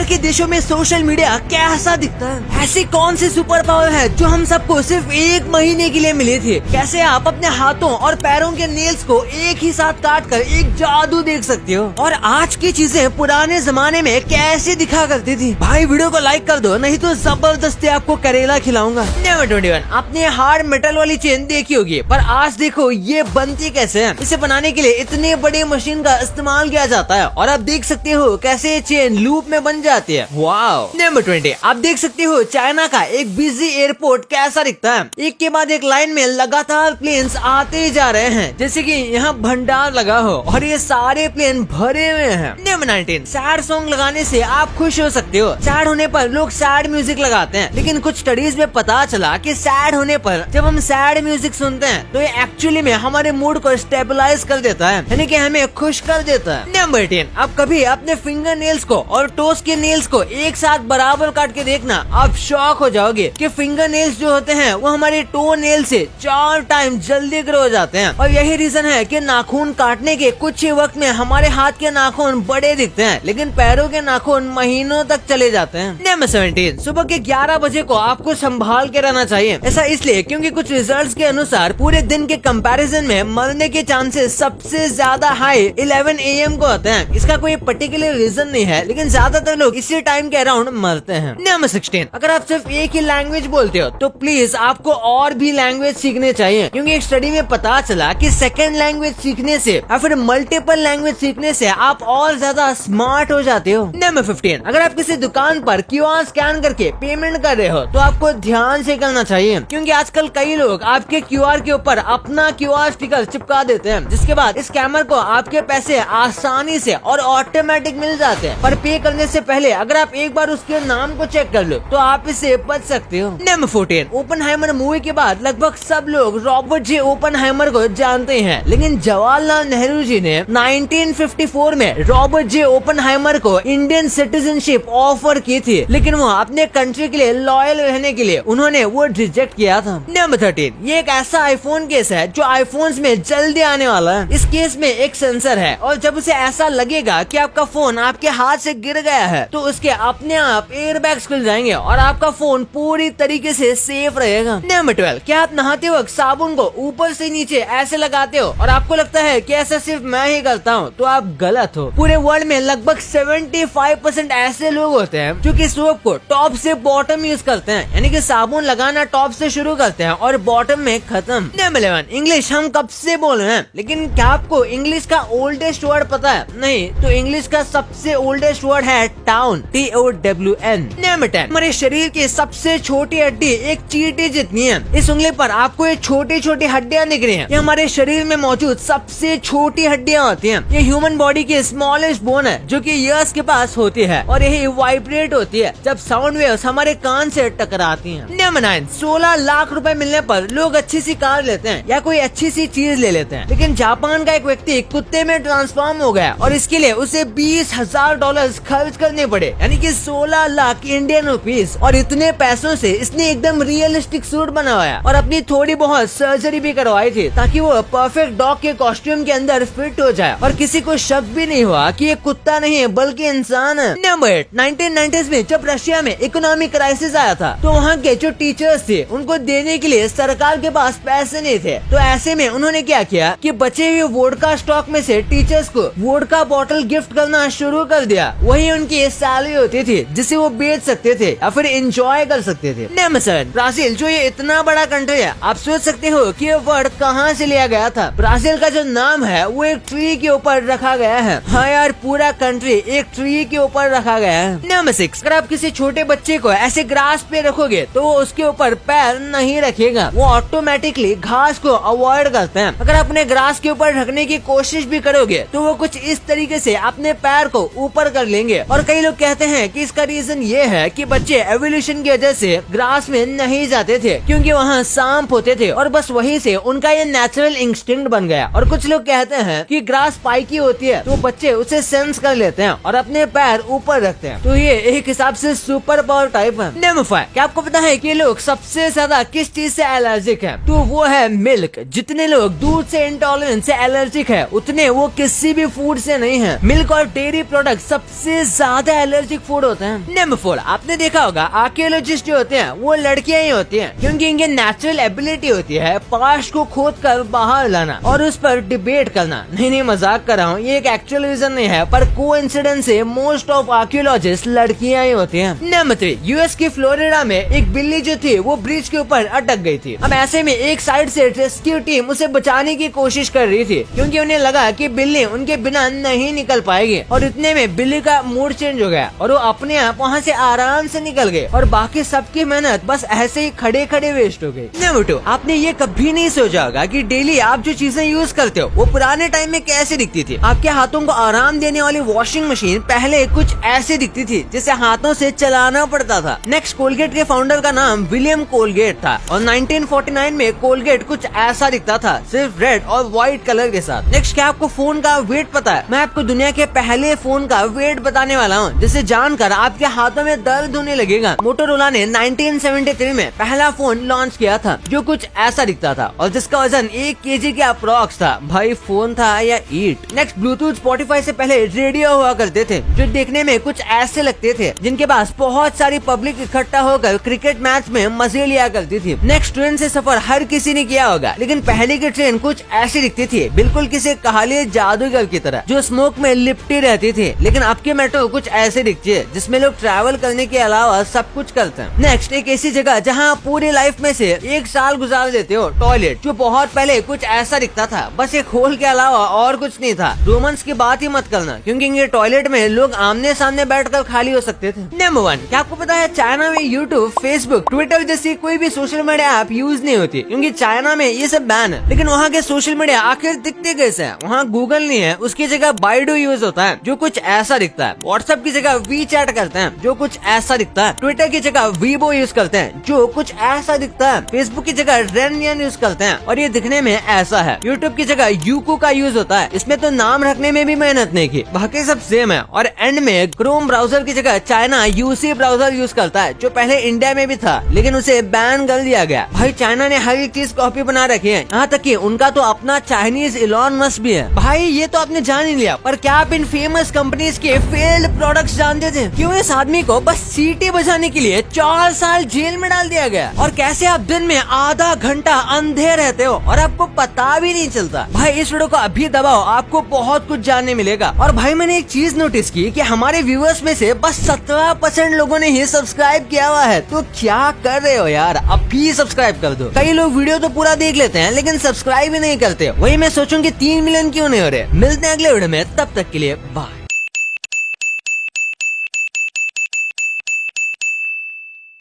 बाहर के देशों में सोशल मीडिया कैसा दिखता है? ऐसी कौन सी सुपर पावर है जो हम सबको सिर्फ 1 महीने के लिए मिली थी? कैसे आप अपने हाथों और पैरों के नेल्स को एक ही साथ काट कर एक जादू देख सकते हो? और आज की चीजें पुराने जमाने में कैसे दिखा करती थी? भाई वीडियो को लाइक कर दो, नहीं तो जबरदस्ती आपको करेला खिलाऊंगा। नंबर 21, आपने हार्ड मेटल वाली चेन देखी होगी, पर आज देखो ये बनती कैसे है। इसे बनाने के लिए इतने बड़े मशीन का इस्तेमाल किया जाता है और आप देख सकते हो कैसे ये चेन लूप में बन जाती है। वाओ। नंबर 20, आप देख सकते हो चाइना का एक बिजी एयरपोर्ट कैसा दिखता है। एक के बाद एक लाइन में लगातार प्लेन्स आते ही जा रहे हैं, जैसे कि यहाँ भंडार लगा हो और ये सारे प्लेन भरे हुए हैं। नंबर 19, सैड सॉन्ग लगाने से आप खुश हो सकते हो। सैड होने पर लोग सैड म्यूजिक लगाते हैं, लेकिन कुछ स्टडीज में पता चला कि सैड होने पर जब हम सैड म्यूजिक सुनते हैं तो ये एक्चुअली में हमारे मूड को स्टेबलाइज कर देता है, यानी कि हमें खुश कर देता है। नंबर 10, आप कभी अपने फिंगर नेल्स को और टोस के नेल्स को एक साथ बराबर काट के देखना, आप शॉक हो जाओगे कि फिंगर नेल्स जो होते हैं वो हमारे टो नेल से 4 टाइम जल्दी ग्रो हो जाते हैं। और यही रीजन है कि नाखून काटने के कुछ ही वक्त में हमारे हाथ के नाखून बड़े दिखते हैं, लेकिन पैरों के नाखून महीनों तक चले जाते हैं। नंबर 17, सुबह के 11 बजे को आपको संभाल के रहना चाहिए। ऐसा इसलिए क्योंकि कुछ रिजल्ट्स के अनुसार पूरे दिन के कंपैरिजन में मरने के चांसेस सबसे ज्यादा हाई 11 AM को होते हैं। इसका कोई पर्टिकुलर रीजन नहीं है, लेकिन ज्यादातर लोग इसी टाइम के अराउंड मरते हैं। नंबर 16, अगर आप सिर्फ एक ही लैंग्वेज बोलते हो तो प्लीज आपको और भी लैंग्वेज सीखने चाहिए, क्योंकि एक स्टडी में पता चला कि सेकंड लैंग्वेज सीखने से या फिर मल्टीपल लैंग्वेज सीखने से आप और ज्यादा स्मार्ट हो जाते हो। नंबर 15, अगर आप किसी दुकान पर QR स्कैन करके पेमेंट कर रहे हो तो आपको ध्यान से करना चाहिए, क्योंकि आजकल कई लोग आपके QR के ऊपर अपना QR स्टिकर चिपका देते हैं, जिसके बाद स्कैमर को आपके पैसे आसानी से और ऑटोमेटिक मिल जाते हैं। पर पे करने से पहले अगर आप एक बार उसके नाम को चेक कर लो तो आप इससे बच सकते हो। नंबर 14, ओपनहाइमर मूवी के बाद लगभग सब लोग रॉबर्ट जे ओपनहाइमर को जानते हैं, लेकिन जवाहरलाल नेहरू जी ने 1954 में रॉबर्ट जे ओपनहाइमर को इंडियन सिटीजनशिप ऑफर की थी, लेकिन वो अपने कंट्री के लिए लॉयल रहने के लिए उन्होंने वो रिजेक्ट किया था। नंबर 13, ये एक ऐसा आईफोन केस है जो आईफोन्स में जल्दी आने वाला है। इस केस में एक सेंसर है और जब उसे ऐसा लगेगा कि आपका फोन आपके हाथ से गिर गया है तो उसके अपने आप एयरबैग्स खुल जाएंगे और आपका फोन पूरी तरीके से सेफ रहेगा। नंबर 12, क्या आप नहाते वक्त साबुन को ऊपर से नीचे ऐसे लगाते हो और आपको लगता है कि ऐसा सिर्फ मैं ही करता हूँ? तो आप गलत हो। पूरे वर्ल्ड में लगभग 75% ऐसे लोग होते हैं जो कि सोप को टॉप से बॉटम यूज करते हैं, यानी कि साबुन लगाना टॉप से शुरू करते हैं और बॉटम में खत्म। नंबर 11, इंग्लिश हम कब से बोल रहे हैं, लेकिन क्या आपको इंग्लिश का ओल्डेस्ट वर्ड पता है? नहीं, तो इंग्लिश का सबसे ओल्डेस्ट वर्ड है टाउन, TOWN। नंबर 10, हमारे शरीर की सबसे छोटी हड्डी एक चींटी जितनी है। इस उंगली पर आपको ये छोटी छोटी हड्डियां दिख रही हैं। ये हमारे शरीर में मौजूद सबसे छोटी हड्डियां होती हैं। ये ह्यूमन बॉडी की स्मॉलेस्ट बोन है जो कि ईयर्स के पास होती है और यही वाइब्रेट होती है जब साउंड वेव्स हमारे कान से टकराती हैं। नंबर 9, 16 लाख रुपए मिलने पर लोग अच्छी सी कार लेते हैं या कोई अच्छी सी चीज ले लेते हैं, लेकिन जापान का एक व्यक्ति कुत्ते में ट्रांसफॉर्म हो गया और इसके लिए उसे $20,000 खर्च करने पड़े, यानी कि 16 लाख इंडियन रुपीस। और इतने पैसों से इसने एकदम रियलिस्टिक सूट बनवाया और अपनी थोड़ी बहुत सर्जरी भी करवाई थी ताकि वो परफेक्ट डॉग के कॉस्ट्यूम के अंदर फिट हो जाए और किसी को शक भी नहीं हुआ कि ये कुत्ता नहीं है बल्कि इंसान है। नंबर 8, 1990s में जब रशिया में इकोनॉमिक क्राइसिस आया था तो वहाँ के जो टीचर्स थे उनको देने के लिए सरकार के पास पैसे नहीं थे, तो ऐसे में उन्होंने क्या किया कि बचे हुए वोडका स्टॉक में से टीचर्स को वोडका बॉटल गिफ्ट करना शुरू कर दिया। वही उनकी सैलरी होती थी जिसे वो बेच सकते थे या फिर एंजॉय कर सकते थे। नंबर 7, ब्राजील, जो ये इतना बड़ा कंट्री है, आप सोच सकते हो कि ये वर्ड कहाँ से लिया गया था। ब्राजील का जो नाम है वो एक ट्री के ऊपर रखा गया है। हाँ यार, पूरा कंट्री एक ट्री के ऊपर रखा गया है। नंबर 6, अगर आप किसी छोटे बच्चे को ऐसे ग्रास पे रखोगे तो वो उसके ऊपर पैर नहीं रखेगा, वो ऑटोमेटिकली घास को अवॉइड करते हैं। अगर अपने ग्रास के ऊपर रखने की कोशिश भी करोगे तो वो कुछ इस तरीके से अपने पैर को ऊपर कर लेंगे। और कई लोग कहते हैं कि इसका रीजन ये है कि बच्चे एवोल्यूशन की वजह से ग्रास में नहीं जाते थे क्योंकि वहाँ सांप होते थे और बस वहीं से उनका ये नेचुरल इंस्टिंक्ट बन गया। और कुछ लोग कहते हैं कि ग्रास स्पाइकी होती है तो बच्चे उसे सेंस कर लेते हैं और अपने पैर ऊपर रखते हैं, तो ये एक हिसाब से सुपर पावर टाइप है। नंबर 5, क्या आपको पता है कि लोग सबसे ज्यादा किस चीज से एलर्जिक है? तो वो है मिल्क। जितने लोग दूध से इंटॉलरेंस से एलर्जिक है उतने वो किसी भी फूड से नहीं है। मिल्क और डेयरी प्रोडक्ट सबसे ज्यादा ज्यादा एलर्जिक फूड होते हैं। नंबर 4, आपने देखा होगा आर्कियोलॉजिस्ट जो होते हैं वो लड़कियां ही होती हैं, क्योंकि इनकी नेचुरल एबिलिटी होती है पास्ट को खोद कर बाहर लाना और उस पर डिबेट करना। नहीं मजाक कर रहा हूँ, ये एक एक्चुअल रीजन नहीं है, पर कोइंसिडेंस से मोस्ट ऑफ आर्कियोलॉजिस्ट लड़कियां ही होती हैं। नंबर 3, यूएस की फ्लोरिडा में एक बिल्ली जो थी वो ब्रिज के ऊपर अटक गई थी। अब ऐसे में एक साइड से रेस्क्यू टीम उसे बचाने की कोशिश कर रही थी, क्योंकि उन्हें लगा कि बिल्ली उनके बिना नहीं निकल पाएगी। और इतने में बिल्ली का मूड चेंज हो गया और वो अपने आप वहाँ से आराम से निकल गए और बाकी सबकी मेहनत बस ऐसे ही खड़े खड़े वेस्ट हो गई। नंबर 2, आपने ये कभी नहीं सोचा होगा कि डेली आप जो चीजें यूज करते हो वो पुराने टाइम में कैसे दिखती थी। आपके हाथों को आराम देने वाली वॉशिंग मशीन पहले कुछ ऐसे दिखती थी, जिसे हाथों से चलाना पड़ता था। नेक्स्ट, कोलगेट के फाउंडर का नाम विलियम कोलगेट था और 1949 में कोलगेट कुछ ऐसा दिखता था, सिर्फ रेड और व्हाइट कलर के साथ। नेक्स्ट, क्या आपको फोन का वेट पता है? मैं आपको दुनिया के पहले फोन का वेट बताने वाला हूँ, जिसे जानकर आपके हाथों में दर्द होने लगेगा। मोटोरोला ने 1973 में पहला फोन लॉन्च किया था जो कुछ ऐसा दिखता था और जिसका वजन 1 kg के अप्रॉक्स था। भाई फोन था या ईट। नेक्स्ट, ब्लूटूथ स्पॉटिफाई से पहले रेडियो हुआ करते थे जो देखने में कुछ ऐसे लगते थे, जिनके पास बहुत सारी पब्लिक इकट्ठा होकर क्रिकेट मैच में मजे लिया करती थी। नेक्स्ट, ट्रेन से सफर हर किसी ने किया होगा, लेकिन पहले की ट्रेन कुछ ऐसी दिखती थी, बिल्कुल किसी कहाली जादूगर की तरह जो स्मोक में लिपटी रहती थी। लेकिन अब की मेट्रो कुछ ऐसे दिखती है जिसमें लोग ट्रैवल करने के अलावा सब कुछ करते हैं। नेक्स्ट, एक ऐसी जगह जहाँ पूरी लाइफ में से 1 साल गुजार देते हो, टॉयलेट, जो बहुत पहले कुछ ऐसा दिखता था, बस एक होल के अलावा और कुछ नहीं था। रोमन्स की बात ही मत करना, क्योंकि ये टॉयलेट में लोग आमने सामने बैठकर खाली हो सकते थे। नंबर 1, क्या आपको पता है चाइना में यूट्यूब, फेसबुक, ट्विटर जैसी कोई भी सोशल मीडिया ऐप यूज नहीं होती, क्योंकि चाइना में ये सब बैन है। लेकिन वहाँ के सोशल मीडिया आखिर दिखते कैसे हैं? वहाँ गूगल नहीं है, उसकी जगह बाइडू यूज होता है जो कुछ ऐसा दिखता है। व्हाट्सएप की जगह वी चैट करते हैं जो कुछ ऐसा दिखता है। ट्विटर की जगह वीबो यूज करते हैं जो कुछ ऐसा दिखता है। फेसबुक की जगह रेनयन यूज करते हैं और ये दिखने में ऐसा है। यूट्यूब की जगह यूकू का यूज होता है, इसमें तो नाम रखने में भी मेहनत नहीं की, बाकी सब सेम है। और एंड में क्रोम ब्राउजर की जगह चाइना यूसी ब्राउजर यूज करता है, जो पहले इंडिया में भी था लेकिन उसे बैन कर दिया गया। भाई चाइना ने हर एक चीज कॉपी बना रखी है, यहाँ तक कि उनका तो अपना चाइनीज इलॉन मस्क भी है। भाई ये तो आपने जान ही लिया, पर क्या आप इन फेमस कंपनीज के फेल्ड प्रोडक्ट्स जानते थे? क्यों इस आदमी को बस सीटी बजाने के लिए 4 साल जेल में डाल दिया गया? और कैसे आप दिन में आधा घंटा अंधे रहते हो और आपको पता भी नहीं चलता? भाई इस वीडियो को अभी दबाओ, आपको बहुत कुछ जानने मिलेगा। और भाई मैंने एक चीज नोटिस की कि हमारे व्यूअर्स में से बस 17% लोगों ने ही सब्सक्राइब किया हुआ है। तो क्या कर रहे हो यार, अभी सब्सक्राइब कर दो। कई लोग वीडियो तो पूरा देख लेते हैं लेकिन सब्सक्राइब ही नहीं करते। वही मैं सोचूं कि 3 मिलियन क्यों नहीं हो रहे। मिलते हैं अगले वीडियो में, तब तक के लिए बाय।